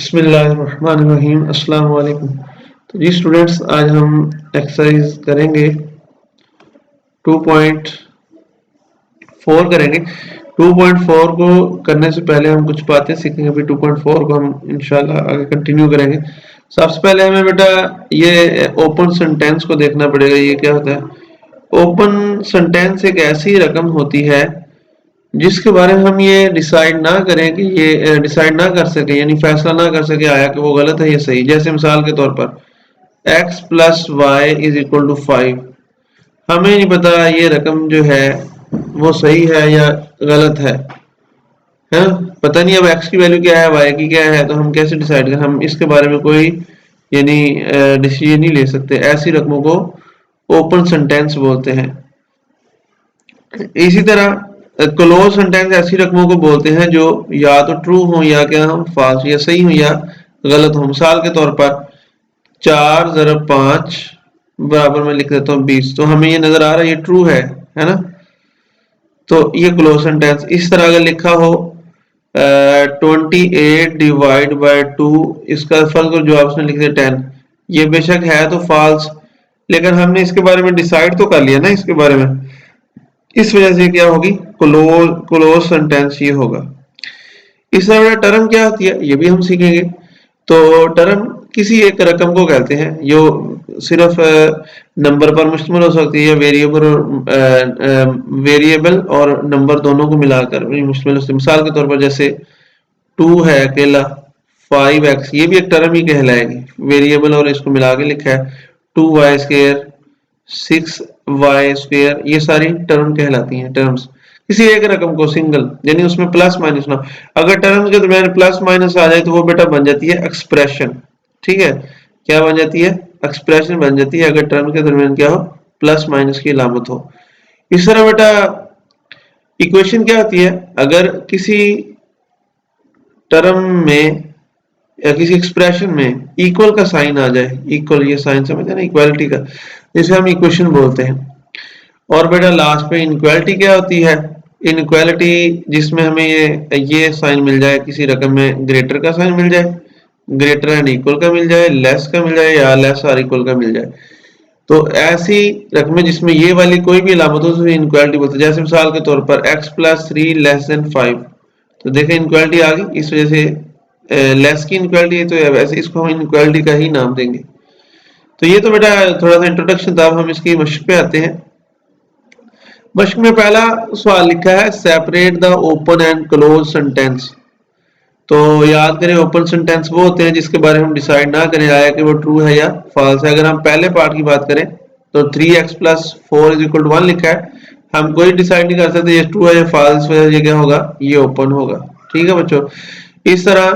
बिस्मिल्लाहिर्रहमानिर्रहीम अस्सलाम वालेकुम। तो जी स्टूडेंट्स, आज हम एक्सरसाइज करेंगे 2.4 करेंगे। 2.4 को करने से पहले हम कुछ बातें सीखेंगे। अभी 2.4 को हम इंशाल्लाह आगे कंटिन्यू करेंगे। सबसे पहले हमें बेटा ये ओपन सेंटेंस को देखना पड़ेगा। ये क्या होता है? ओपन सेंटेंस एक ऐसी रकम होती है जिसके बारे में हम ये डिसाइड ना करें कि ये डिसाइड ना कर सके, यानी फैसला ना कर सके आया कि वो गलत है या सही। जैसे मिसाल के तौर पर x plus y is equal to 5। हमें नहीं पता ये रकम जो है वो सही है या गलत है पता नहीं। अब x की वैल्यू क्या है, y की क्या है, तो हम कैसे डिसाइड करें? हम इसके बारे में कोई यानी डिसीजन नहीं ले सकते। ऐसी रकमों को ओपन सेंटेंस बोलते हैं। इसी तरह क्लोज सेंटेंस ऐसी रकमों को बोलते हैं जो या तो ट्रू हो या क्या हो, फॉल्स, या सही हो या गलत हो। मिसाल के तौर पर 4 ज़रब 5 बराबर में लिख देता हूँ 20। तो हमें ये नजर आ रहा है ये ट्रू है ना? तो ये क्लोज सेंटेंस। इस तरह अगर लिखा हो 28 डिवाइड बाय 2, इसका फर्क और जवाब उसने लिख दिया 10। ये बेशक है तो फॉल्स, लेकिन हमने इसके बारे में डिसाइड तो कर लिया ना इसके बारे में। इस वजह से क्या होगी? क्लोज सेंटेंस ये होगा। इस तरह टर्म क्या होती है ये भी हम सीखेंगे। तो टर्म किसी एक रकम को कहते हैं जो सिर्फ नंबर पर मुश्तमिल हो सकती है, वेरिएबल और नंबर दोनों को मिलाकर मुश्तमिल हो सकती है। मिसाल के तौर पर जैसे 2 है अकेला, 5x, ये भी एक टर्म ही कहलाएगी। वेरिएबल और इसको मिला के लिखा है 2y², 6y², ये सारी टर्म कहलाती हैं। टर्म्स किसी एक रकम को सिंगल, यानी उसमें प्लस माइनस ना, अगर टर्म के दरमियान प्लस माइनस आ जाए तो वो बेटा बन जाती है एक्सप्रेशन। ठीक है, क्या बन जाती है? एक्सप्रेशन बन जाती है अगर टर्म के दरमियान क्या हो, प्लस माइनस की अलामत हो। इस तरह बेटा इक्वेशन क्या होती है? अगर किसी टर्म में या किसी एक्सप्रेशन में इक्वल का साइन आ जाए, इक्वल ये साइन समझते हैं ना, इक्वालिटी का, जिसे हम इक्वेशन बोलते हैं। और बेटा लास्ट पे इनइक्वालिटी क्या होती है? इनइक्वालिटी जिसमें हमें ये साइन मिल जाए, किसी रकम में ग्रेटर का साइन मिल जाए, ग्रेटर एंड इक्वल का मिल जाए, लेस का मिल जाए, या लेस और इक्वल का मिल जाए। तो ऐसी रकमें जिसमें ये वाली कोई भी अलामत हो तो इनइक्वालिटी बोलते हैं। जैसे मिसाल के तौर पर x प्लस 3 लेस देन 5, तो देखें इनइक्वालिटी आ गई। इस वजह से लेस की इनइक्वालिटी है, तो वैसे इसको हम इनइक्वालिटी का ही नाम देंगे। तो ये तो बेटा थोड़ा सा इंट्रोडक्शन था। अब हम इसकी मशक पे आते हैं। मशक में पहला सवाल लिखा है separate the open and clause sentence. तो याद करें ओपन सेंटेंस वो होते हैं जिसके बारे में हम डिसाइड ना करें आया कि वो ट्रू है या फॉल्स है। अगर हम पहले पार्ट की बात करें तो 3x plus 4 is equal to 1 लिखा है, हम कोई डिसाइड नहीं कर सकते ये ट्रू है या फॉल्स है। ये क्या होगा? ये ओपन होगा। ठीक है बच्चों। इस तरह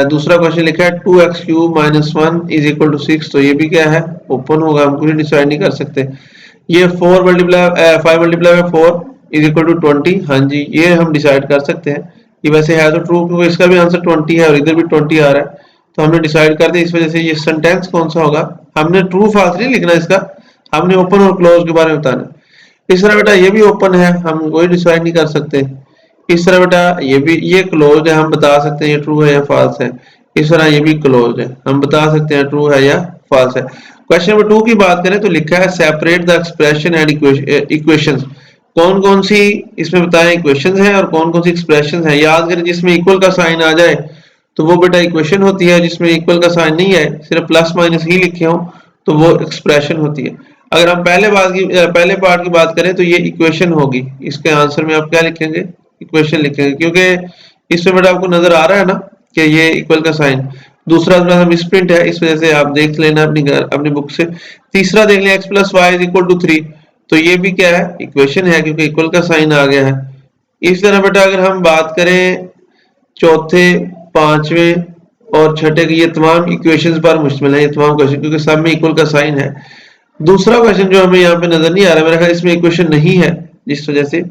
दूसरा क्वेश्चन लिखा है 2x³ minus 1 is equal to 6, तो ये भी क्या है? ओपन होगा, हम कोई डिसाइड नहीं कर सकते। ये 5 multiply by 4 is equal to 20, हाँ जी ये हम डिसाइड कर सकते हैं। ये वैसे है तो ट्रू, क्योंकि इसका भी आंसर 20 है और इधर भी 20 आ रहा है, तो हमने डिसाइड कर दिया। इस वजह से ये सेंटेंस कौन सा होगा? हमने ट्रू फॉल्स नहीं लिखना इसका, हमने ओपन और क्लोज के बारे में बताना। इस तरह बेटा ये भी ओपन है, हम कोई डिसाइड नहीं कर सकते। इस तरह बेटा ये क्लोज है, हम बता सकते हैं ये ट्रू है या फॉल्स है। इस तरह ये भी क्लोज है, हम बता सकते हैं ट्रू है या फॉल्स है। क्वेश्चन नंबर 2 की बात करें तो लिखा है separate the expression and equations. कौन कौन सी इसमें बताएं इक्वेशंस हैं और कौन कौन सी एक्सप्रेशंस हैं। याद करें जिसमें इक्वल का साइन आ जाए तो वो बेटा इक्वेशन होती है, जिसमें इक्वल का साइन नहीं है, सिर्फ प्लस माइनस ही लिखे हो, तो वो एक्सप्रेशन होती है। अगर हम पहले पार्ट की बात करें तो ये इक्वेशन होगी। इसके आंसर में आप क्या लिखेंगे? इक्वेशन लिखेंगे, क्योंकि इसमें बेटा आपको नजर आ रहा है ना कि ये इक्वल का साइन। दूसरा मिसप्रिंट है, इस वजह से आप देख लेना अपनी बुक से। तीसरा देख लें x plus y is equal to 3, तो ये भी क्या है? इक्वेशन है, क्योंकि इक्वल का साइन आ गया है। इस तरह बेटा अगर हम बात करें चौथे, पांचवें और छठे की, ये तमाम इक्वेशंस पर मुश्तमिल है, ये तमाम क्वेश्चन, क्योंकि सब में इक्वल का साइन है। दूसरा क्वेश्चन जो हमें यहाँ पे नजर नहीं आ रहा, मेरा ख्याल इसमें इक्वेशन नहीं है, जिस वजह से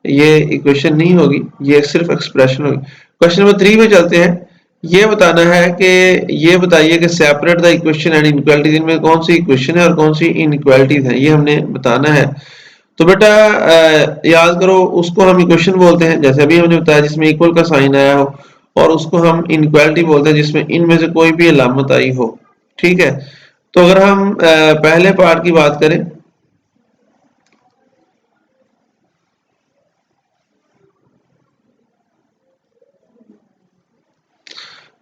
ये इक्वेशन नहीं होगी, ये सिर्फ एक्सप्रेशन होगी। क्वेश्चन नंबर 3 में चलते हैं। ये बताना है कि ये बताइए कि separate the equation and inequalities, इनमें कौन सी इक्वेशन है और कौन सी इनइक्वालिटीज है, ये हमने बताना है। तो बेटा याद करो उसको हम इक्वेशन बोलते हैं, जैसे अभी हमने बताया जिसमें इक्वल का साइन आया हो, और उसको हम इनइक्वालिटी बोलते हैं जिसमें इनमें से कोई भी अलामत आई हो। ठीक है, तो अगर हम पहले पार्ट की बात करें,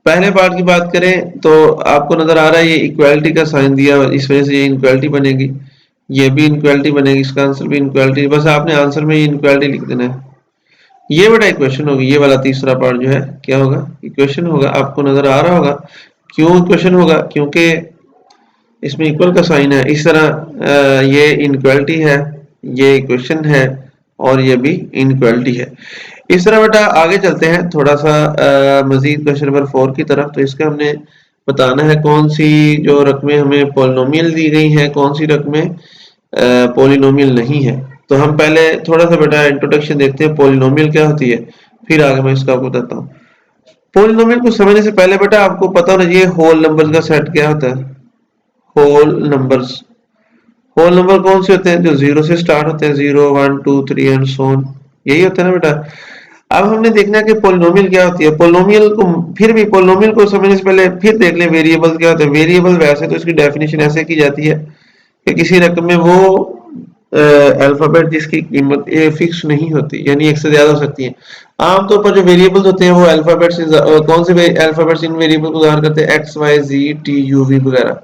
पहले पार्ट की बात करें तो आपको नजर आ रहा है ये इक्वालिटी का साइन दिया, इस वजह से ये इनइक्वालिटी बनेगी, ये भी इनइक्वालिटी बनेगी, इसका आंसर भी इनइक्वालिटी। बस आपने आंसर में ये इनइक्वालिटी लिख देना है। ये बड़ा इक्वेशन होगी, ये वाला तीसरा पार्ट जो है क्या होगा, इक्वेशन होगा। आपको नजर आ रहा होगा क्यों इक्वेशन होगा, क्योंकि इसमें इक्वल का साइन है। इस तरह ये इनइक्वालिटी है, ये इक्वेशन है, और ये भी इनइक्वालिटी है। इस तरह बेटा आगे चलते हैं थोड़ा सा मजीद क्वेश्चन नंबर 4 की तरफ। तो इसका हमने बताना है कौन सी जो रकमें हमें पोलिनोमियल दी गई हैं, कौन सी रकमें पोलिनोमियल नहीं है। तो हम पहले थोड़ा सा बेटा इंट्रोडक्शन देखते हैं पोलिनोमियल क्या होती है, फिर आगे मैं इसका आपको बताता हूँ। पोलिनोमियल को समझने से पहले बेटा आपको पता होना चाहिए होल नंबर्स का सेट क्या होता है। होल नंबर्स, होल नंबर कौन से होते हैं, जो जीरो से स्टार्ट होते हैं, 0 1 2 3 एंड सो ऑन, यही होता है ना बेटा। अब हमने देखना है कि पोलिनोमियल क्या होती है। पोलिनोमियल को फिर भी पोलिनोमियल को समझने से पहले फिर देख लें वेरिएबल क्या होता है। वेरिएबल वैसे तो इसकी डेफिनेशन ऐसे की जाती है कि किसी रकम में वो अल्फाबेट जिसकी कीमत फिक्स नहीं होती, यानी एक से ज्यादा हो सकती है। आमतौर पर जो वेरिएबल्स होते हैं वो अल्फाबेट्स कौन से अल्फाबेट्स इन वेरिएबल को ज़ाहिर करते हैं, x y z t u v वगैरह।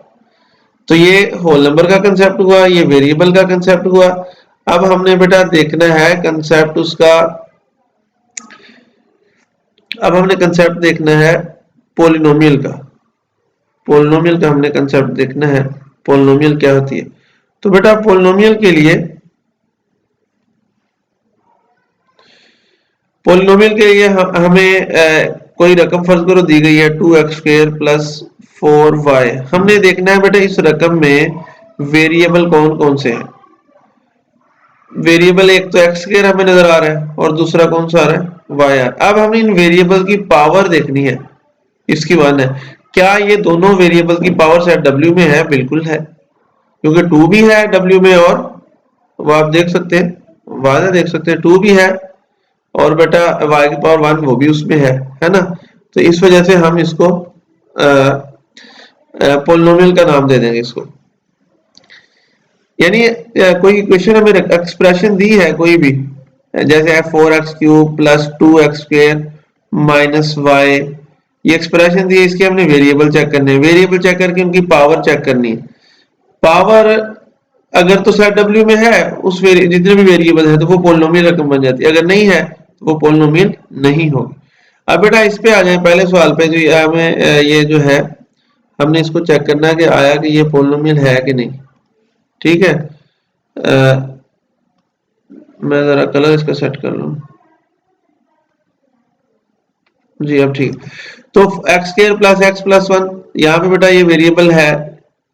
तो ये होल नंबर का कंसेप्ट हुआ, ये वेरिएबल का कंसेप्ट हुआ। अब हमने बेटा देखना है कंसेप्ट उसका, अब हमने कंसेप्ट देखना है पोलिनोमियल का। पोलिनोमियल का हमने कंसेप्ट देखना है, पोलिनोमियल क्या होती है। तो बेटा पोलिनोमियल के लिए, पोलिनोमियल के लिए हमें कोई रकम फर्ज करो दी गई है 2x² प्लस 4y। हमने देखना है बेटा इस रकम में वेरिएबल कौन कौन से हैं। वेरिएबल एक तो x² हमें नजर आ रहा है और दूसरा कौन सा आ रहा है, y। अब हमने इन वेरिएबल की पावर देखनी है, इसकी 1 है। क्या ये दोनों वेरिएबल की पावर सेट w में है, बिल्कुल है, क्योंकि 2 भी है w में, और वो आप देख सकते हैं, वादा देख सकते हैं 2 भी है, और बेटा y की पावर 1 वो भी उसमें है ना। तो इस वजह से हम इसको पोलिनोमियल का नाम दे देंगे इसको। यानी कोई इक्वेशन हमें एक्सप्रेशन दी है कोई भी, जैसे 4x³ plus 2x² minus y, ये एक्सप्रेशन दी है, इसके हमने वेरिएबल चेक करने हैं। वेरिएबल चेक करके उनकी पावर चेक करनी है। पावर अगर तो सेट w में है, उस जितने भी वेरिएबल है तो वो पोलिनोमियल रकम बन जाती है, अगर नहीं है तो वो पोलिनोमियल नहीं होगी। अब बेटा इस पे आ जाए पहले सवाल पे, जो हमें ये जो है हमने इसको चेक करना है कि आया कि ये पोलिनोमियल है कि नहीं। ठीक है, मैं जरा कलर इसका सेट कर लूं जी। अब ठीक, तो x² प्लस x प्लस 1, यहाँ पे बेटा ये वेरिएबल है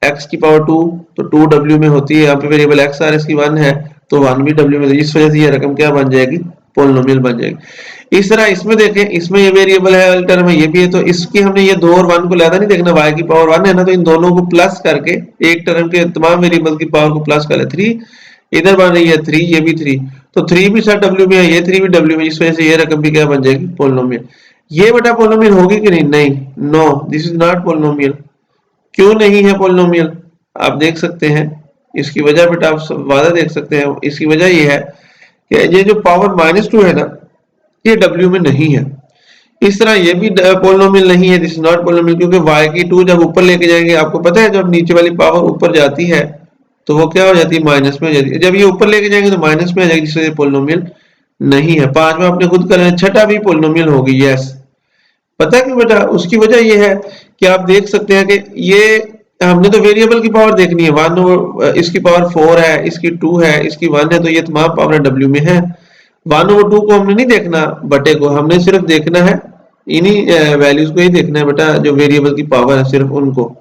x की पावर 2, तो 2 w में होती है। यहाँ पे वेरिएबल x आ इसकी 1 है, तो 1 भी w में, इस वजह से ये रकम क्या बन जाएगी, पोलिनोमियल बन जाएगी। इस तरह इसमें देखें, इसमें ये वेरिएबल है, अल्टर में ये भी है, तो इसकी हमने ये 2 और 1 को लेता नहीं देखना, y की पावर 1 है ना, तो इन दोनों को प्लस करके एक टर्म के तमाम वेरिएबल की पावर को प्लस कर ले। 3 इधर बन रही है 3, ये भी 3, तो 3 भी सेट w में है, ये 3 भी w में, इस वजह से ये रकम भी क्या बन जाएगी, पोलिनोमियल। ये बेटा पोलिनोमियल होगी कि नहीं, नहीं, no, this is not polynomial. क्यों नहीं है पोलिनोमियल, आप देख सकते हैं इसकी वजह, बेटा आप वादा देख सकते हैं। इसकी वजह ये है कि ये जो पावर -2 है ना, ये w में नहीं है। इस तरह ये भी पोलिनोमियल नहीं है, दिस इज नॉट पोलिनोमियल, क्योंकि y की 2 जब ऊपर लेके जाएंगे, आपको पता है जब नीचे वाली पावर ऊपर जाती है तो वो क्या हो जाती है, माइनस में हो जाती है। जब ये ऊपर लेके जाएंगे तो माइनस में आ जाएगी, जिससे पोलिनोमियल नहीं है। 5वां आपने खुद कर, छठा भी पोलिनोमियल होगी, यस। पता है क्यों बेटा, उसकी वजह ये है कि आप देख सकते हैं कि ये हमने तो वेरिएबल की पावर देखनी है, 1 इसकी पावर 4 है, इसकी 2 है, इसकी 1 है, तो ये तमाम पावर w में है। 1/2 को हमने नहीं देखना, बटे को हमने सिर्फ देखना है, इन्हीं वैल्यूज को ही देखना है बेटा, जो वेरिएबल की पावर है सिर्फ उनको,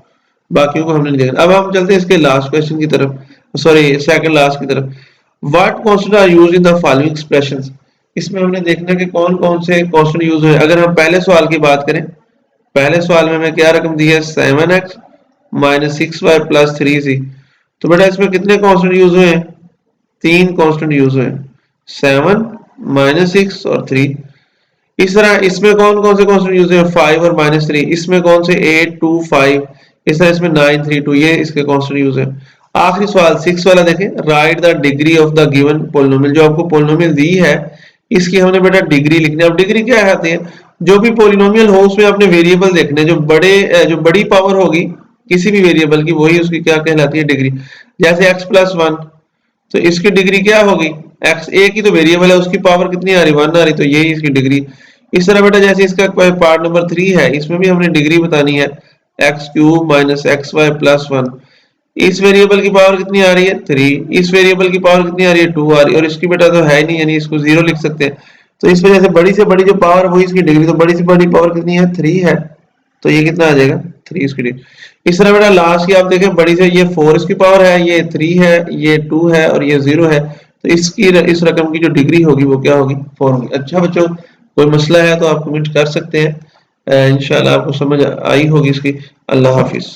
बाकियों को हमने नहीं देखना। अब हम चलते हैं इसके लास्ट क्वेश्चन की तरफ, सॉरी सेकंड लास्ट की तरफ। What constant are used in the following expressions. इसमें हमने देखना कि कौन कौन से कांस्टेंट यूज हुए। अगर हम पहले सवाल की बात करें, पहले सवाल में हमें क्या रकम दी है, 7x minus 6y plus 3z। तो बेटा इसमें कितने कांस्टेंट यूज हुए हैं, 3 कांस्टेंट यूज हुए हैं, 7 -6 और 3। इस तरह इसमें कौन कौन से कांस्टेंट यूज है, 5 और -3, इसमें कौन से 8 2 5, इस तरह इसमें 9 3 2, ये इसके कांस्टेंट यूज है। आखिरी सवाल 6 वाला देखें, right the degree of the given polynomial, जो आपको पोलिनोमियल दी है इसकी हमने बेटा डिग्री लिखनी है। अब डिग्री क्या आती है, जो भी पोलिनोमियल हो उसमें आपने वेरिएबल देखने, जो बड़ी पावर होगी किसी भी वेरिएबल की वही उसकी क्या कहलाती है, डिग्री। जैसे x+1, तो इसकी डिग्री क्या होगी, x एक ही तो वेरिएबल है, उसकी पावर कितनी आ रही, 1 आ रही, तो यही इसकी डिग्री। इस तरह बेटा जैसे इसका पार्ट नंबर 3 है, इसमें भी हमने डिग्री बतानी है, x³ - xy+1, इस वेरिएबल की पावर कितनी आ रही है, 3, इस वेरिएबल की पावर कितनी आ रही है, 2 आ रही है, और इसकी बेटा तो है ही नहीं, यानी इसको 0 लिख सकते हैं। तो इस वजह से बड़ी से बड़ी जो पावर वही इसकी डिग्री, तो बड़ी से बड़ी पावर कितनी है, 3 है, तो ये कितना आ जाएगा, 3 इसकी डिग्री। इस तरह बेटा लास्ट की आप देखें, बड़ी से ये 4 इसकी पावर है, ये 3 है, ये 2 है और ये 0 है, तो इसकी इस रकम की जो डिग्री होगी वो क्या होगी, 4 होगी। अच्छा बच्चों, कोई मसला है तो आप कमेंट कर सकते हैं, इंशाल्लाह आपको समझ आई होगी इसकी। अल्लाह हाफिज।